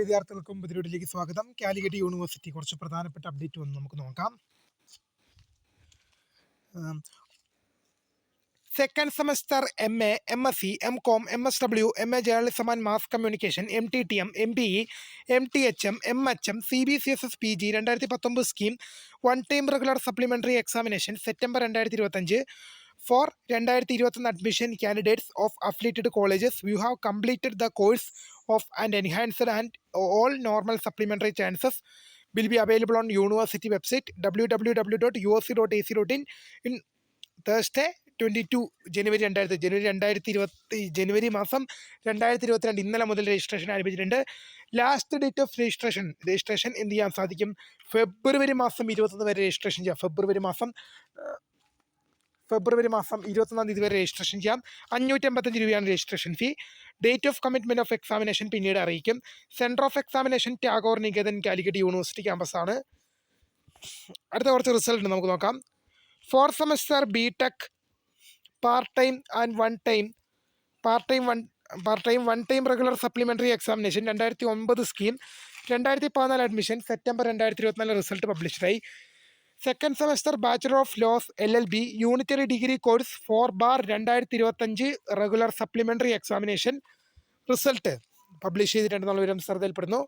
വിദ്യാർത്ഥികൾക്കും പുതിയൊരിലേക്ക് സ്വാഗതം. കാലിക്കറ്റ് യൂണിവേഴ്സിറ്റി കുറച്ച് പ്രധാനപ്പെട്ട അപ്ഡേറ്റ് വന്ന് നമുക്ക് നോക്കാം. Second semester MA, MSc, MCOM, MSW, MA journalism and mass communication, MTTM, MBE, MTHM, MHM, CBCSS PG 2019 scheme one time regular supplementary examination September 2025 for 2021 admission candidates of affiliated colleges. You have completed the course of and enhanced and all normal supplementary chances will be available on university website www.usc.ac.in in Thursday 22 ജനുവരി 2020 മാസം 2022 ഇന്നലെ മുതൽ registration ആരംഭിച്ചിട്ടുണ്ട്. Last date of registration എന്ത് ചെയ്യാൻ സാധിക്കും? ഫെബ്രുവരി മാസം 21 വരെ registration ചെയ്യാം. ഫെബ്രുവരി മാസം 21 തീയതി വരെ രജിസ്ട്രേഷൻ ചെയ്യാം. 555 രൂപയാണ് registration fee. Date of commitment of examination പിന്നീട് അറിയിക്കും. Centre of examination Tagore Niketan, Calicut university campus ആണ്. അടുത്ത കുറച്ച് റിസൾട്ട് നമുക്ക് നോക്കാം. 4 semester BTech part time one time regular supplementary examination 2009 scheme 2014 admission September 2024 result പബ്ലിഷ്ഡായി. Second semester bachelor of laws LLB unitary degree course 4/2025 regular supplementary examination result publish ചെയ്തിട്ടുണ്ടെന്നുള്ള വിവരം ശ്രദ്ധയിൽപ്പെടുന്നു.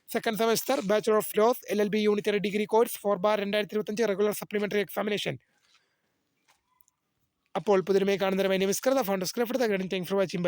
Second semester bachelor of laws LLB unitary degree course 4/2025 regular supplementary examination. അപ്പോൾ പുതിരുമായി കാണുന്നവരെ my name is Kritha, founder script. Thank you for watching.